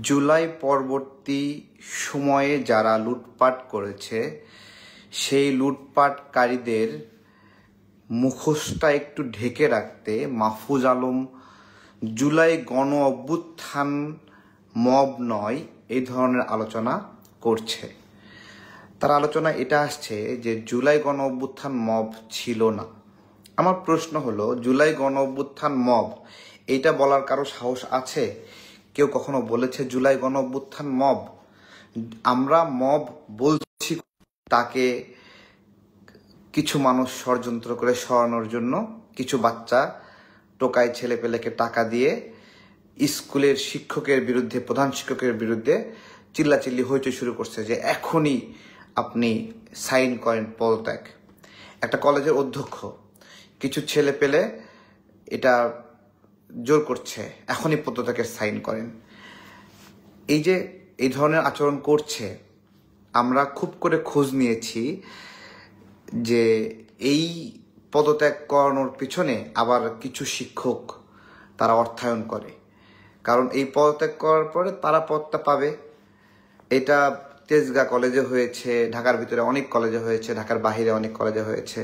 জুলাই পরবর্তী সময়ে যারা লুটপাট করেছে সেই লুটপাটকারীদের মুখোশটা একটু ঢেকে রাখতে মাহফুজ আলম জুলাই গণ অভ্যুত্থান মব নয় এই ধরনের আলোচনা করছে। তার আলোচনা এটা আসছে যে জুলাই গণ অভ্যুত্থান মব ছিল না। আমার প্রশ্ন হলো, জুলাই গণ অভ্যুত্থান মব এইটা বলার কারো সাহস আছে? কেউ কখনো বলেছে জুলাই গণ অভ্যুত্থান মব? আমরা মব বলছি তাকে কিছু মানুষ ষড়যন্ত্র করে সরানোর জন্য, কিছু বাচ্চা টোকাই ছেলেপেলেকে টাকা দিয়ে স্কুলের শিক্ষকের বিরুদ্ধে, প্রধান শিক্ষকের বিরুদ্ধে চিল্লাচিল্লি হইচই শুরু করছে যে এখনই আপনি সাইন করেন পদত্যাগ। একটা কলেজের অধ্যক্ষ, কিছু ছেলে পেলে এটা জোর করছে এখনই পদত্যাগের সাইন করেন। এই যে এই ধরনের আচরণ করছে, আমরা খুব করে খোঁজ নিয়েছি যে এই পদত্যাগ করানোর পিছনে আবার কিছু শিক্ষক তারা অর্থায়ন করে, কারণ এই পদত্যাগ করার পরে তারা পদটা পাবে। এটা তেজগাঁ কলেজে হয়েছে, ঢাকার ভিতরে অনেক কলেজে হয়েছে, ঢাকার বাহিরে অনেক কলেজে হয়েছে।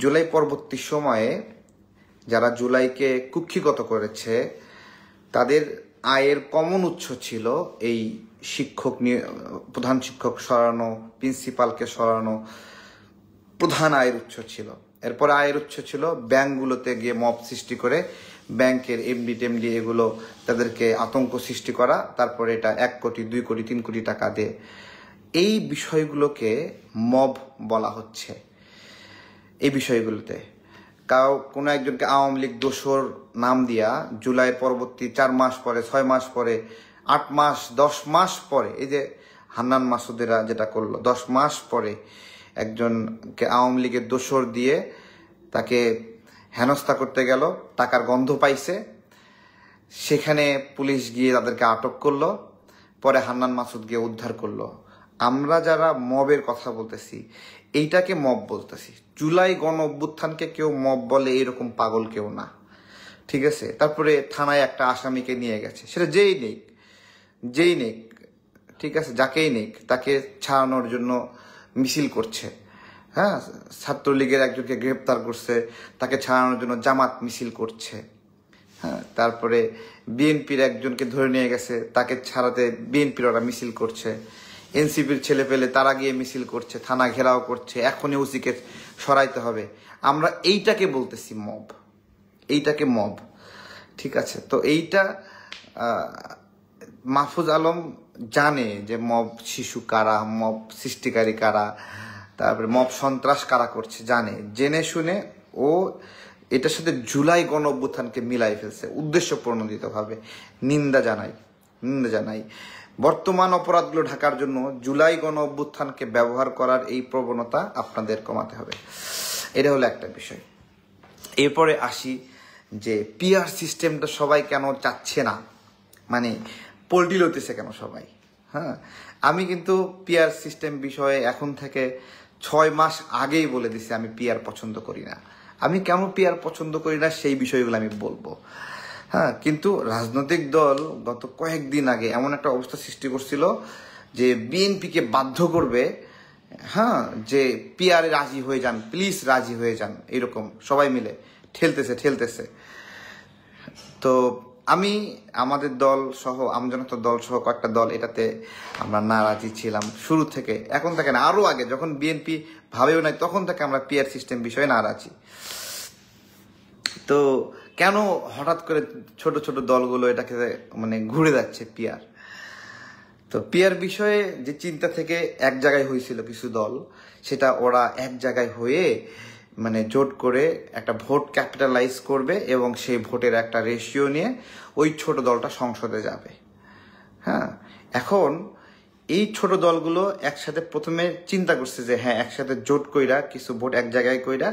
জুলাই পরবর্তী সময়ে যারা জুলাইকে কুক্ষিগত করেছে তাদের আয়ের কমন উৎস ছিল এই শিক্ষক নিয়ে, প্রধান শিক্ষক সরানো, প্রিন্সিপালকে সরানো প্রধান আয়ের উৎস ছিল। এরপর আয়ের উৎস ছিল ব্যাংকগুলোতে গিয়ে মব সৃষ্টি করে ব্যাংকের এমডি টেমডি এগুলো তাদেরকে আতঙ্ক সৃষ্টি করা, তারপরে এটা 1 কোটি 2 কোটি 3 কোটি টাকা দিয়ে এই বিষয়গুলোকে মব বলা হচ্ছে। এই বিষয়গুলোতে কোনো একজনকে আওয়ামী লীগ দোসর নাম দিয়া জুলাই পরবর্তী 4 মাস পরে, 6 মাস পরে, 8 মাস 10 মাস পরে, এই যে হান্নান মাসুদেরা যেটা করলো, 10 মাস পরে একজনকে আওয়ামী লীগের দোসর দিয়ে তাকে হেনস্থা করতে গেল, টাকার গন্ধ পাইছে, সেখানে পুলিশ গিয়ে তাদেরকে আটক করলো, পরে হান্নান মাসুদ গিয়ে উদ্ধার করলো। আমরা যারা মবের কথা বলতেছি এইটাকে মব বলতেছি। জুলাই গণ অভ্যুত্থানকে কেউ মব বলে এরকম পাগল কেউ না, ঠিক আছে? তারপরে থানায় একটা আসামিকে নিয়ে গেছে, সেটা যেই নেক, ঠিক আছে, যাকেই নেক তাকে ছাড়ানোর জন্য মিছিল করছে। হ্যাঁ, ছাত্রলীগের একজনকে গ্রেপ্তার করছে, তাকে ছাড়ানোর জন্য জামাত মিছিল করছে। হ্যাঁ, তারপরে বিএনপির একজনকে ধরে নিয়ে গেছে, তাকে ছাড়াতে বিএনপির ওরা মিছিল করছে। এনসিপির ছেলে পেলে তারা গিয়ে মিছিল করছে, থানা ঘেরাও করছে, এখনই ওসিকে সরাইতে হবে। আমরা এইটাকে বলতেছি মব, এইটাকে মব, ঠিক আছে? তো এইটা মাহফুজ আলম জানে যে মব শিশু কারা, মব সৃষ্টিকারী কারা, তারপরে মব সন্ত্রাস কারা করছে, জানে। জেনে শুনে ও এটার সাথে জুলাই গণ অভ্যুত্থানকে মিলাই ফেলছে উদ্দেশ্য প্রণোদিতভাবে। নিন্দা জানাই। বর্তমান অপরাধগুলো ঢাকার জন্য জুলাই গণ অভ্যুত্থানকে ব্যবহার করার এই প্রবণতা আপনাদের কমাতে হবে। এটা হলো একটা বিষয়। এরপরে আসি যে পিআর সিস্টেমটা সবাই কেন চাচ্ছে না, মানে পোল্টি লইতেছে কেন সবাই। হ্যাঁ, আমি কিন্তু পিআর সিস্টেম বিষয়ে এখন থেকে 6 মাস আগেই বলে দিছি আমি পিআর পছন্দ করি না। আমি কেন পিআর পছন্দ করি না সেই বিষয়গুলো আমি বলবো। হ্যাঁ, কিন্তু রাজনৈতিক দল গত কয়েকদিন আগে এমন একটা অবস্থা সৃষ্টি করছিল যে বিএনপিকে বাধ্য করবে, হ্যাঁ, যে পিআরে রাজি হয়ে যান, প্লিজ রাজি হয়ে যান, এরকম সবাই মিলে ঠেলতেছে। তো আমি আমাদের দল সহ, আমজনতা দল সহ কয়েকটা দল এটাতে আমরা নারাজি ছিলাম শুরু থেকে, এখন থেকে না, আরো আগে যখন বিএনপি ভাবেও নাই তখন থেকে আমরা পিআর সিস্টেম বিষয়ে নারাজি। তো কেন হঠাৎ করে ছোট ছোট দলগুলো এটাকে মানে ঘুরে যাচ্ছে পিআর? তো পিআর বিষয়ে যে চিন্তা থেকে এক জায়গায় হয়েছিল কিছু দল, সেটা ওরা এক জায়গায় হয়ে মানে জোট করে একটা ভোট ক্যাপিটালাইজ করবে এবং সেই ভোটের একটা রেশিও নিয়ে ওই ছোট দলটা সংসদে যাবে। হ্যাঁ, এখন এই ছোট দলগুলো একসাথে প্রথমে চিন্তা করছে যে হ্যাঁ, একসাথে জোট কইরা কিছু ভোট এক জায়গায় কইরা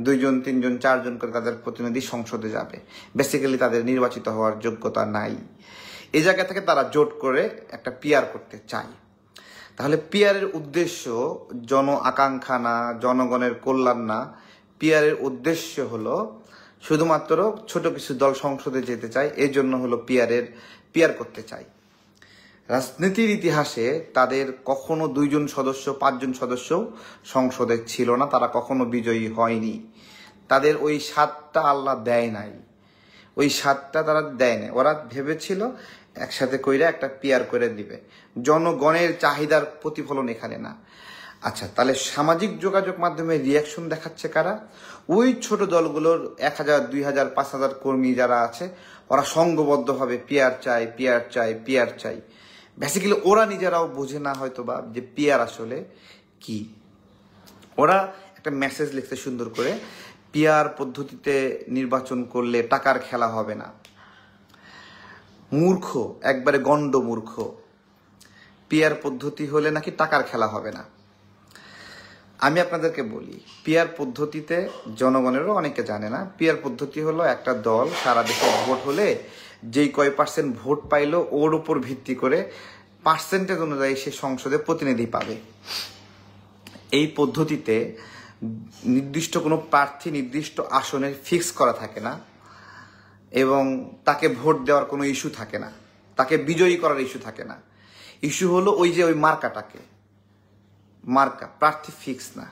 2 জন 3 জন 4 জন করে তাদের প্রতিনিধি সংসদে যাবে। বেসিক্যালি তাদের নির্বাচিত হওয়ার যোগ্যতা নাই। এই জায়গা থেকে তারা জোট করে একটা পিআর করতে চায়। তাহলে পিআরের উদ্দেশ্য জন আকাঙ্ক্ষা না, জনগণের কল্যাণ না। পিআরের উদ্দেশ্য হলো শুধুমাত্র ছোট কিছু দল সংসদে যেতে চায়, এই জন্য হলো পিয়ার করতে চায়। রাজনীতির ইতিহাসে তাদের কখনো 2 জন সদস্য 5 জন সদস্য সংসদে ছিল না, তারা কখনো বিজয়ী হয়নি। তাদের ওই স্বাদটা আল্লাহ দেয় নাই, ওই স্বাদটা তারা দেয় নাই। ওরা ভেবেছিল একসাথে কইরা একটা পিয়ার করে দিবে, জনগণের চাহিদার প্রতিফলন এখানে না। আচ্ছা, তাহলে সামাজিক যোগাযোগ মাধ্যমে রিয়াকশন দেখাচ্ছে কারা? ওই ছোট দলগুলোর 1000, 2000, 5000 কর্মী যারা আছে, ওরা সংঘবদ্ধভাবে পিয়ার চাই, পিয়ার চাই, পিয়ার চাই। বেসিক্যালি ওরা নিজেরাও বোঝে না হয়তোবা যে পিয়ার আসলে কি। ওরা একটা মেসেজ লিখতে সুন্দর করে, পিয়ার পদ্ধতিতে নির্বাচন করলে টাকার খেলা হবে না। মূর্খ, একবারে গণ্ড মূর্খ। পিয়ার পদ্ধতি হলে নাকি টাকার খেলা হবে না। আমি আপনাদেরকে বলি, পিয়ার পদ্ধতিতে জনগণেরও অনেকে জানে না, পিয়ার পদ্ধতি হলো একটা দল সারা দেশে ভোট হলে যেই কয় % ভোট পাইলো ওর উপর ভিত্তি করে পার্সেন্টেজ অনুযায়ী সে সংসদে প্রতিনিধি পাবে। এই পদ্ধতিতে নির্দিষ্ট কোনো প্রার্থী নির্দিষ্ট আসনে ফিক্স করা থাকে না এবং তাকে ভোট দেওয়ার কোনো ইস্যু থাকে না, তাকে বিজয়ী করার ইস্যু থাকে না। ইস্যু হলো ওই যে ওই মার্কাটাকে, মার্কা, প্রার্থী ফিক্স না।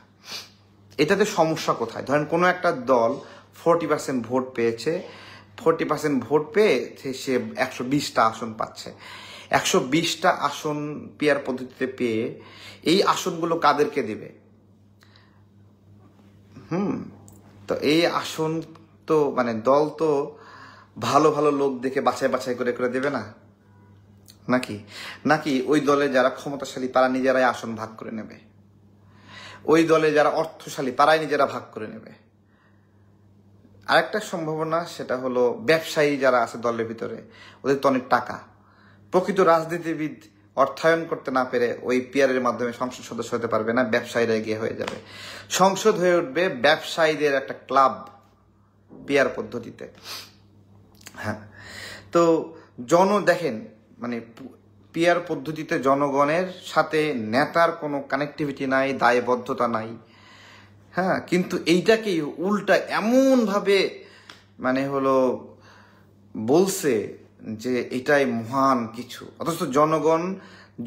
এটাতে সমস্যা কোথায়? ধরেন কোনো একটা দল 40% ভোট পেয়েছে, 40% ভোট পেয়ে সে 120টা আসন পাচ্ছে। 120টা আসন পিয়ার পদ্ধতিতে পেয়ে এই আসনগুলো কাদেরকে দেবে? তো এই আসন তো মানে দল তো ভালো ভালো লোক দেখে বাছাই বাছাই করে করে দেবে না, নাকি ওই দলে যারা ক্ষমতাশালী তারা নিজেরাই আসন ভাগ করে নেবে, ওই দলে যারা অর্থশালী তারাই নিজেরা ভাগ করে নেবে। আরেকটা সম্ভাবনা, সেটা হলো ব্যবসায়ী যারা আছে দলের ভিতরে, ওদের তো অনেক টাকা। প্রকৃত রাজনীতিবিদ অর্থায়ন করতে না পেরে ওই পিয়ারের মাধ্যমে সংসদ সদস্য হতে পারবে না, ব্যবসায়ীরা এগিয়ে হয়ে যাবে, সংসদ হয়ে উঠবে ব্যবসায়ীদের একটা ক্লাব পিয়ার পদ্ধতিতে। হ্যাঁ, তো দেখেন মানে পিয়ার পদ্ধতিতে জনগণের সাথে নেতার কোনো কানেক্টিভিটি নাই, দায়বদ্ধতা নাই। হ্যাঁ, কিন্তু এইটাকেই উল্টা এমন ভাবে মানে হলো বলছে যে এটাই মহান কিছু, অথচ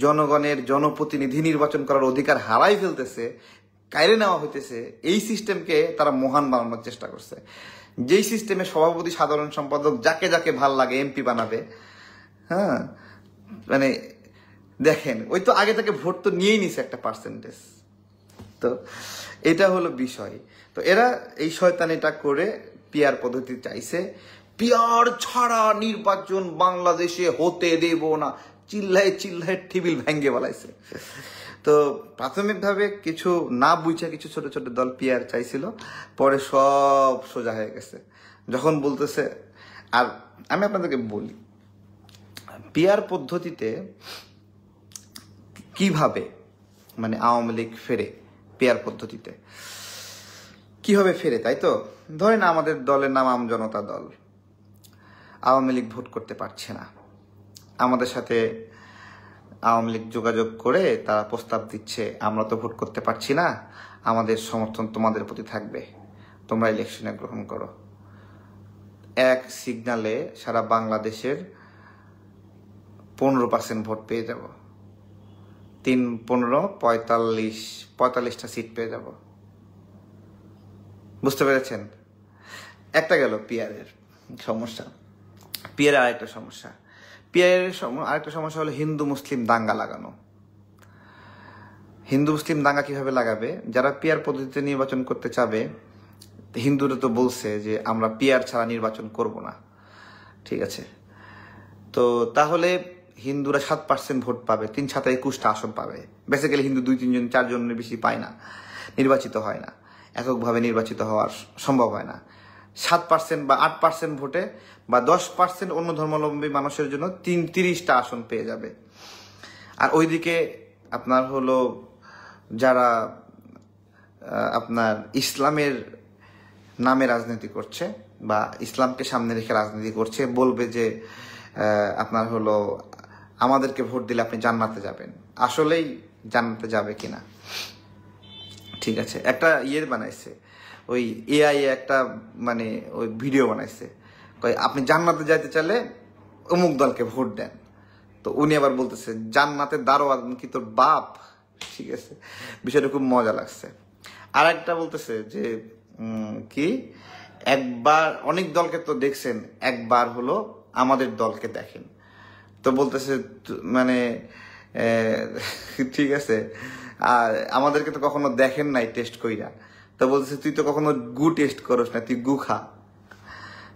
জনগণের জনপ্রতিনিধি নির্বাচন করার অধিকার হারাই ফেলতেছে, কায়রে নেওয়া হইতেছে। এই সিস্টেমকে তারা মহান বানানোর চেষ্টা করছে, যেই সিস্টেমে সভাপতি সাধারণ সম্পাদক যাকে যাকে ভাল লাগে এমপি বানাবে। হ্যাঁ, মানে দেখেন, ওই তো আগে থেকে ভোট তো নিয়েই নিছে একটা পার্সেন্টেজ। তো এটা হলো বিষয়। তো এরা এই শয়তানিটা করে পিয়ার পদ্ধতি চাইছে। পিয়ার ছাড়া নির্বাচন বাংলাদেশে হতে দেব না, চিল্লায় চিল্লায় টেবিল ভেঙ্গে বলাইছে। তো প্রাথমিকভাবে কিছু না বুঝে কিছু ছোট ছোট দল পিয়ার চাইছিল, পরে সব সোজা হয়ে গেছে যখন বলতেছে। আর আমি আপনাদেরকে বলি, পিয়ার পদ্ধতিতে কিভাবে মানে আওয়ামী লীগ ফেরে, পিয়ার পদ্ধতিতে কিভাবে ফেরে, তাই তো? ধরেন আমাদের দলের নাম আম জনতা দল, আওয়ামী লীগ ভোট করতে পারছে না, আমাদের সাথে আওয়ামী লীগ যোগাযোগ করে তারা প্রস্তাব দিচ্ছে, আমরা তো ভোট করতে পারছি না, আমাদের সমর্থন তোমাদের প্রতি থাকবে, তোমরা ইলেকশনে গ্রহণ করো। এক সিগনালে সারা বাংলাদেশের 15% ভোট পেয়ে যাব, 3, 15, 45টা সিট পেয়ে যাব। বুঝতে পেরেছেন? একটা গেল পিয়ারের সমস্যা। পিয়ারের আরেকটা সমস্যা হলো হিন্দু মুসলিম দাঙ্গা লাগানো। হিন্দু মুসলিম দাঙ্গা কিভাবে লাগাবে? যারা পিয়ার পদ্ধতিতে নির্বাচন করতে চাবে, হিন্দুরা তো বলছে যে আমরা পিয়ার ছাড়া নির্বাচন করব না, ঠিক আছে? তো তাহলে হিন্দুরা 7% ভোট পাবে, 3-7 21টা আসন পাবে। বেসিক্যালি হিন্দু 2, 3 জন 4 জনের বেশি পায় না, নির্বাচিত হয় না, এককভাবে নির্বাচিত হওয়ার সম্ভব হয় না। 7% বা 8% ভোটে বা 10% অন্য ধর্মাবলম্বী মানুষের জন্য 30টা আসন পেয়ে যাবে। আর ওইদিকে আপনার হলো যারা আপনার ইসলামের নামে রাজনীতি করছে বা ইসলামকে সামনে রেখে রাজনীতি করছে, বলবে যে আপনার হলো আমাদেরকে ভোট দিলে আপনি জান্নাতে যাবেন। আসলেই জান্নাতে যাবে কিনা? ঠিক আছে, একটা বানাইছে, ওই এআই একটা মানে ওই ভিডিও বানাইছে, কয় আপনি জান্নাতে যাইতে চাইলে অমুক দলকে ভোট দেন। তো উনি আবার বলতেছে জান্নাতের দারোয়ান কি তোর বাপ? ঠিক আছে, বিষয়টা খুব মজা লাগছে। আর একটা বলতেছে যে কি একবার অনেক দলকে তো দেখছেন, একবার হলো আমাদের দলকে দেখেন। তো বলতেছে মানে ঠিক আছে, আর আমাদেরকে তো কখনো দেখেন নাই টেস্ট কইরা। তো বলতেছে তুই তো কখনো গু টেস্ট করস না, তুই গু খা।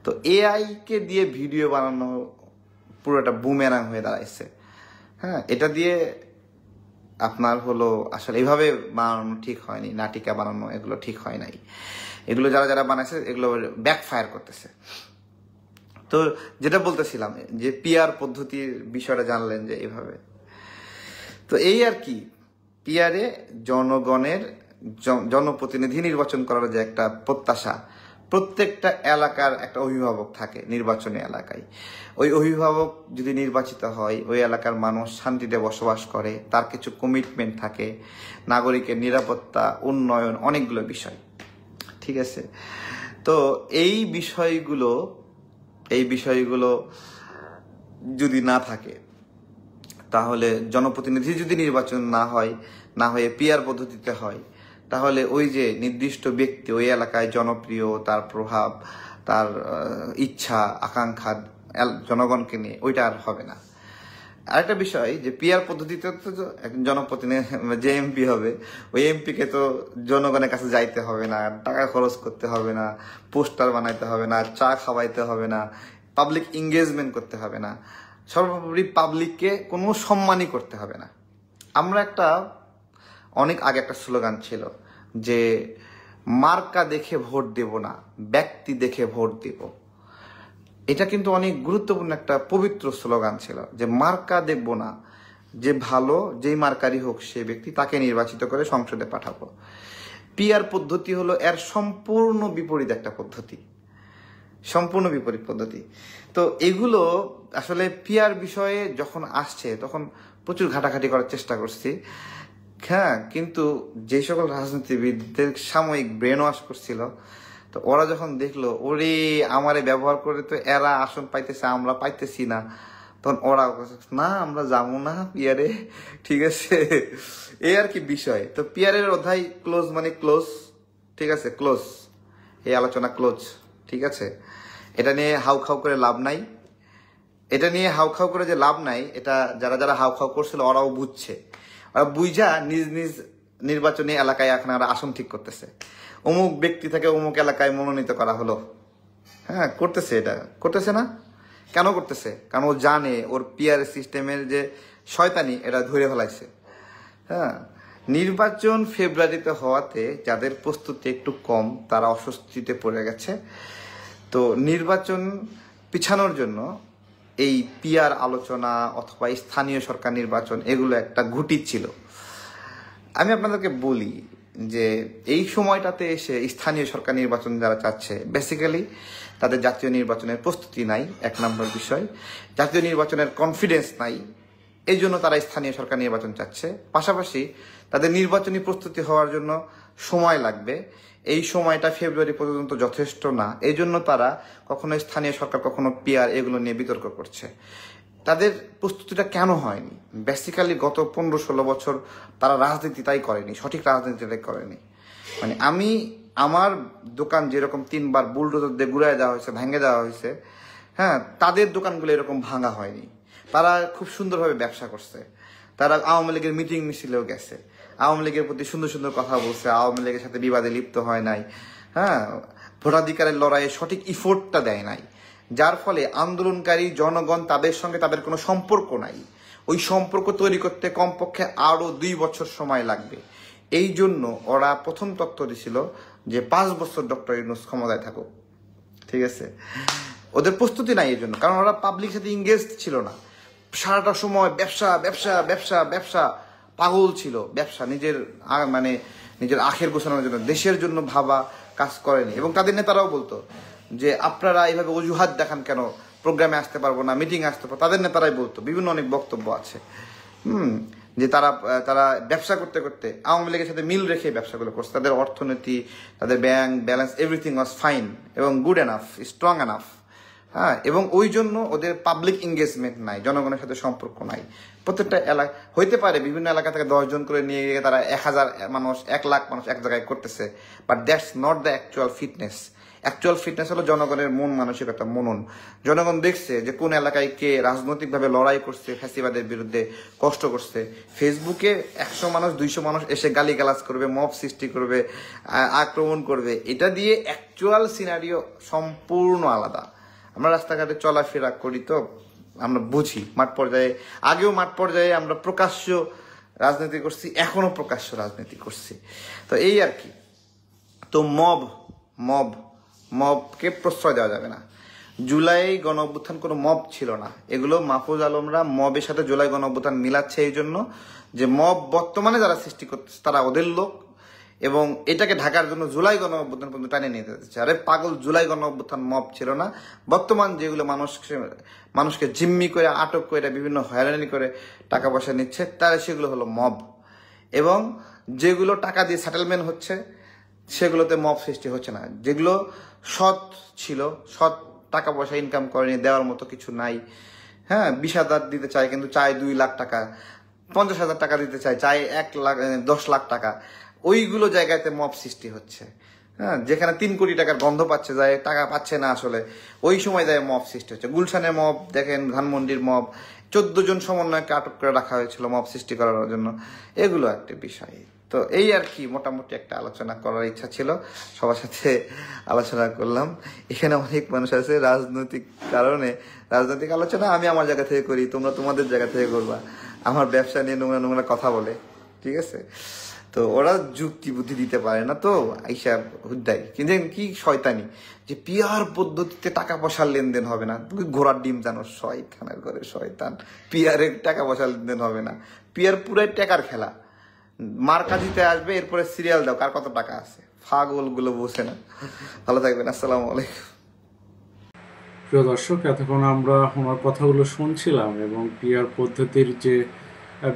তো এআই কে দিয়ে ভিডিও বানানো পুরোটা বুমেরাং হয়ে দাঁড়াইছে। হ্যাঁ, এটা দিয়ে আপনার হলো আসলে এইভাবে বানানো ঠিক হয়নি, নাটিকা বানানো এগুলো ঠিক হয় নাই। এগুলো যারা যারা বানাইছে এগুলো ব্যাকফায়ার করতেছে। তো যেটা বলতেছিলাম যে পিআর পদ্ধতির বিষয়টা জানলেন যে এইভাবে। তো এই আর কি, পিআরে জনগণের জনপ্রতিনিধি নির্বাচন করার যে একটা প্রত্যাশা, প্রত্যেকটা এলাকার একটা অভিভাবক থাকে নির্বাচনী এলাকায়। ওই অভিভাবক যদি নির্বাচিত হয়, ওই এলাকার মানুষ শান্তিতে বসবাস করে, তার কিছু কমিটমেন্ট থাকে, নাগরিকের নিরাপত্তা, উন্নয়ন, অনেকগুলো বিষয়। ঠিক আছে, তো এই বিষয়গুলো যদি না থাকে, তাহলে জনপ্রতিনিধি যদি নির্বাচন না হয়ে পিআর পদ্ধতিতে হয়, তাহলে ওই যে নির্দিষ্ট ব্যক্তি ওই এলাকায় জনপ্রিয়, তার প্রভাব, তার ইচ্ছা আকাঙ্ক্ষা জনগণকে নিয়ে, ওইটা আর হবে না। আরেকটা বিষয় যে পিআর পদ্ধতিতে তো একজন জনপ্রতিনিধি যে এমপি হবে, ওই এমপিকে তো জনগণের কাছে যাইতে হবে না, টাকা খরচ করতে হবে না, পোস্টার বানাইতে হবে না, চা খাওয়াইতে হবে না, পাবলিক এঙ্গেজমেন্ট করতে হবে না, সর্বোপরি পাবলিককে কোনো সম্মানই করতে হবে না। আমরা অনেক আগে একটা স্লোগান ছিল যে মার্কা দেখে ভোট দেব না, ব্যক্তি দেখে ভোট দেব। এটা কিন্তু অনেক গুরুত্বপূর্ণ একটা পবিত্র স্লোগান ছিল, যে মার্কা দেখব না, যে ভালো যেই মার্কারই হোক সে ব্যক্তি, তাকে নির্বাচিত করে সংসদে পাঠাবো। পিআর পদ্ধতি হলো এর সম্পূর্ণ বিপরীত একটা পদ্ধতি, সম্পূর্ণ বিপরীত পদ্ধতি। তো এগুলো আসলে পিআর বিষয়ে যখন আসছে তখন প্রচুর ঘাটাঘাটি করার চেষ্টা করছি। হ্যাঁ, কিন্তু যে সকল রাজনীতিবিদদের সাময়িক ব্রেন ওয়াশ করছিল, তো ওরা যখন দেখলো ওরে আমারে ব্যবহার করে তো এরা আসন পাইতেছে, আমরা পাইতেছি না, তখন ওরা না আমরা যাবো না পিআরে। ঠিক আছে, এই আর কি বিষয়। তো পিআরের অধ্যায় ক্লোজ মানে ক্লোজ, ঠিক আছে, ক্লোজ, এই আলোচনা ক্লোজ। ঠিক আছে, এটা নিয়ে হাউখাউ করে লাভ নাই, এটা নিয়ে হাউখাউ করে যে লাভ নাই, এটা যারা যারা হাউখাউ করছিল ওরাও বুঝছে। ওরা বুঝা নিজ নিজ নির্বাচনী এলাকায় এখন আর আসন ঠিক করতেছে, অমুক ব্যক্তি থেকে অমুক এলাকায় মনোনীত করা হলো। হ্যাঁ, করতেছে, এটা করতেছে না কেন করতেছে? কারণ ও জানে ওর পিআর সিস্টেমের যে শয়তানি এটা ধরে ফেলাইছে। হ্যাঁ, নির্বাচন ফেব্রুয়ারিতে হওয়াতে যাদের প্রস্তুতি একটু কম তারা অস্বস্তিতে পড়ে গেছে। তো নির্বাচন পিছানোর জন্য এই পিআর আলোচনা অথবা স্থানীয় সরকার নির্বাচন এগুলো একটা ঘুঁটি ছিল। আমি আপনাদেরকে বলি যে এই সময়টাতে এসে স্থানীয় সরকার নির্বাচন যারা চাচ্ছে, বেসিক্যালি তাদের জাতীয় নির্বাচনের প্রস্তুতি নাই, এক নম্বর বিষয়। জাতীয় নির্বাচনের কনফিডেন্স নাই, এই জন্য তারা স্থানীয় সরকার নির্বাচন চাচ্ছে। পাশাপাশি তাদের নির্বাচনী প্রস্তুতি হওয়ার জন্য সময় লাগবে, এই সময়টা ফেব্রুয়ারি পর্যন্ত যথেষ্ট না, এই জন্য তারা কখনো স্থানীয় সরকার কখনো পিআর এগুলো নিয়ে বিতর্ক করছে। তাদের প্রস্তুতিটা কেন হয়নি? বেসিক্যালি গত 15-16 বছর তারা রাজনীতি তাই করেনি, সঠিক রাজনীতিটাই করেনি। মানে আমার দোকান যেরকম 3 বার বুলডোজার দিয়ে ঘুরায় দেওয়া হয়েছে, ভেঙে দেওয়া হয়েছে, হ্যাঁ, তাদের দোকানগুলো এরকম ভাঙা হয়নি। তারা খুব সুন্দরভাবে ব্যবসা করছে, তারা আওয়ামী লীগের মিটিং মিছিলেও গেছে, আওয়ামী লীগের প্রতি সুন্দর সুন্দর কথা বলছে, আওয়ামী লীগের সাথে বিবাদে লিপ্ত হয় নাই, হ্যাঁ, ভোটাধিকারের লড়াইয়ে সঠিক ইফোর্টটা দেয় নাই, যার ফলে আন্দোলনকারী জনগণ তাদের সঙ্গে তাদের কোনো সম্পর্ক নাই। ওই সম্পর্ক তৈরি করতে কমপক্ষে আরো 2 বছর সময় লাগবে। এই জন্য ওরা প্রথম তত্ত্ব দিছিল যে 5 বছর ডক্টর ইউনূস ক্ষমতায় থাকুক। ঠিক আছে, ওদের প্রস্তুতি নাই এই জন্য, কারণ ওরা পাবলিক সাথে ইংগেজ ছিল না। সারাটা সময় ব্যবসা ব্যবসা ব্যবসা ব্যবসা, পাগল ছিল ব্যবসা, নিজের আখের গোছানোর জন্য, দেশের জন্য ভাবা কাজ করেনি। এবং তাদের নেতারাও বলতো যে আপনারা এইভাবে অজুহাত দেখান কেন, প্রোগ্রামে আসতে পারবো না, মিটিং আসতে পারবো, তাদের নেতারাই বলতো, বিভিন্ন অনেক বক্তব্য আছে। যে তারা তারা ব্যবসা করতে করতে আওয়ামী লীগের সাথে মিল রেখে ব্যবসাগুলো করছে, তাদের অর্থনীতি, তাদের bank balance everything was fine এবং গুড এনাফ, স্ট্রং এনাফ। হ্যাঁ, এবং ওই জন্য ওদের পাবলিক এঙ্গেজমেন্ট নাই, জনগণের সাথে সম্পর্ক নাই। প্রত্যেকটা এলাকা হইতে পারে বিভিন্ন এলাকা থেকে 10 জন করে নিয়ে গিয়ে তারা 1000 মানুষ 1 লাখ মানুষ এক জায়গায় করতেছে, but that's not the actual fitness. Actual fitness হলো জনগণের মন মানসিকতা, মনন। জনগণ দেখছে যে কোন এলাকায় কে রাজনৈতিকভাবে লড়াই করছে, ফ্যাসিবাদের বিরুদ্ধে কষ্ট করছে। ফেসবুকে 100 মানুষ 200 মানুষ এসে গালিগালাজ করবে, মব সৃষ্টি করবে, আক্রমণ করবে, এটা দিয়ে অ্যাকচুয়াল সিনারিও সম্পূর্ণ আলাদা। আমরা রাস্তাঘাটে চলাফেরা করি তো আমরা বুঝি, মাঠ পর্যায়ে আগেও মাঠ পর্যায়ে আমরা প্রকাশ্য রাজনীতি করছি, এখনো প্রকাশ্য রাজনীতি করছি। তো এই আর কি। তো মবকে প্রশ্রয় দেওয়া যাবে না। জুলাই গণ অভ্যুত্থান কোনো মব ছিল না, এগুলো মাহফুজ আলমরা মবের সাথে জুলাই গণ অভ্যুত্থান মিলাচ্ছে এই জন্য যে মব বর্তমানে যারা সৃষ্টি করতেছে তারা ওদের লোক, এবং এটাকে ঢাকার জন্য জুলাই গণ অভ্যুত্থান পর্যন্ত টানে নিয়ে যেতেছে। আরে পাগল, জুলাই গণ অভ্যুত্থান মব ছিল না। বর্তমান যেগুলো মানুষকে জিম্মি করে আটক করে বিভিন্ন হয়রানি করে টাকা পয়সা নিচ্ছে, তারা সেগুলো হলো মব। এবং যেগুলো টাকা দিয়ে সেটেলমেন্ট হচ্ছে সেগুলোতে মব সৃষ্টি হচ্ছে না। যেগুলো সৎ ছিল, সৎ টাকা পয়সা ইনকাম করেনি, দেওয়ার মতো কিছু নাই, হ্যাঁ 20,000 দিতে চায় কিন্তু চায় 2 লাখ টাকা, 50,000 টাকা দিতে চায় 1 লাখ 10 লাখ টাকা, ওইগুলো জায়গাতে মব সৃষ্টি হচ্ছে। হ্যাঁ, যেখানে 3 কোটি টাকার গন্ধ পাচ্ছে, যায় টাকা পাচ্ছে না আসলে, ওই সময় যায় মব সৃষ্টি হচ্ছে। গুলশানের মব দেখেন, ধানমন্ডির মব, 14 জন সমন্বয়কে আটক করে রাখা হয়েছিল মব সৃষ্টি করার জন্য। এগুলো একটা বিষয়। তো এই আর কি, মোটামুটি একটা আলোচনা করার ইচ্ছা ছিল, সবার সাথে আলোচনা করলাম। এখানে অনেক মানুষ আছে রাজনৈতিক কারণে, রাজনৈতিক আলোচনা আমি আমার জায়গা থেকে করি, তোমরা তোমাদের জায়গা থেকে করবা। আমার ব্যবসা নিয়ে নোংরা নোংরা কথা বলে, ঠিক আছে? তো ওরা যুক্তি বুদ্ধি দিতে পারে না, তো আইসা হুদ্দাই কিন্তু কি শয়তানি যে পিয়ার পদ্ধতিতে টাকা পয়সার লেনদেন হবে না। তুমি ঘোড়ার ডিম জানো, শয়তানের ঘরে শয়তান। পিয়ারের টাকা পয়সার লেনদেন হবে না, পিয়ার পুরাই টাকার খেলা। মার্কা দিতে আসবে, এরপরে সিরিয়াল দাও কার কত টাকা আছে। ফাগল গুলো বসে না। ভালো থাকবেন, আসসালামু আলাইকুম। প্রিয় দর্শক, এতক্ষণ আমরা ওনার কথাগুলো শুনছিলাম এবং পিয়ার পদ্ধতির যে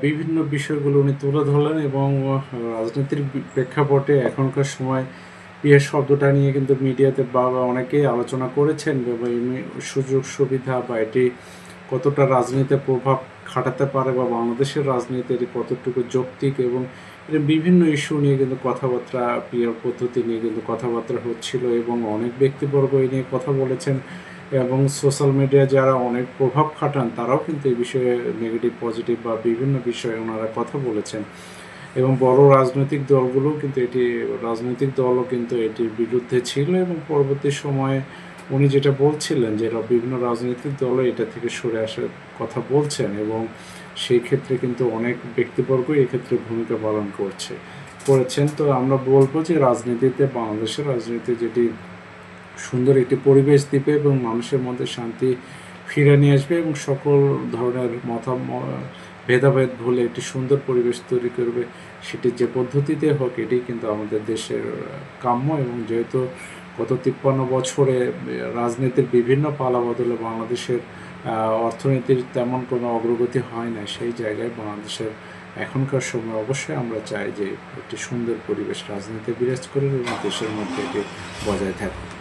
বিভিন্ন বিষয়গুলো উনি তুলে ধরলেন, এবং রাজনীতির প্রেক্ষাপটে এখনকার সময় পিয়ার শব্দটা নিয়ে কিন্তু মিডিয়াতে বা অনেকেই আলোচনা করেছেন, সুযোগ সুবিধা বা এটি কতটা রাজনীতিতে প্রভাব খাটাতে পারে বা বাংলাদেশের রাজনীতির কতটুকু যৌক্তিক, এবং বিভিন্ন ইস্যু নিয়ে কিন্তু কথাবার্তা, পিয়ার পদ্ধতি নিয়ে কিন্তু কথাবার্তা হচ্ছিল, এবং অনেক ব্যক্তিবর্গ এই নিয়ে কথা বলেছেন, এবং সোশ্যাল মিডিয়া যারা অনেক প্রভাব খাটান তারাও কিন্তু এই বিষয়ে নেগেটিভ পজিটিভ বা বিভিন্ন বিষয়ে ওনারা কথা বলেছেন। এবং বড় রাজনৈতিক দলগুলোও কিন্তু এটির বিরুদ্ধে ছিল, এবং পরবর্তী সময়ে উনি যেটা বলছিলেন যে বিভিন্ন রাজনৈতিক দলও এটা থেকে সরে আসার কথা বলছেন, এবং সেই ক্ষেত্রে কিন্তু অনেক ব্যক্তিবর্গ এক্ষেত্রে ভূমিকা পালন করেছেন। তো আমরা বলবো যে রাজনীতিতে, বাংলাদেশের রাজনীতি যেটি সুন্দর একটি পরিবেশ দিবে এবং মানুষের মধ্যে শান্তি ফিরে নিয়ে আসবে, এবং সকল ধরনের ভেদাভেদ ভুলে একটি সুন্দর পরিবেশ তৈরি করবে, সেটি যে পদ্ধতিতে হোক এটি কিন্তু আমাদের দেশের কাম্য। এবং যেহেতু গত 53 বছরে রাজনীতির বিভিন্ন পালা বদলে বাংলাদেশের অর্থনীতির তেমন কোনো অগ্রগতি হয় না, সেই জায়গায় বাংলাদেশের এখনকার সময় অবশ্যই আমরা চাই যে একটি সুন্দর পরিবেশ রাজনীতি বিরাজ করে এবং দেশের মধ্যে এটি বজায় থাকুক।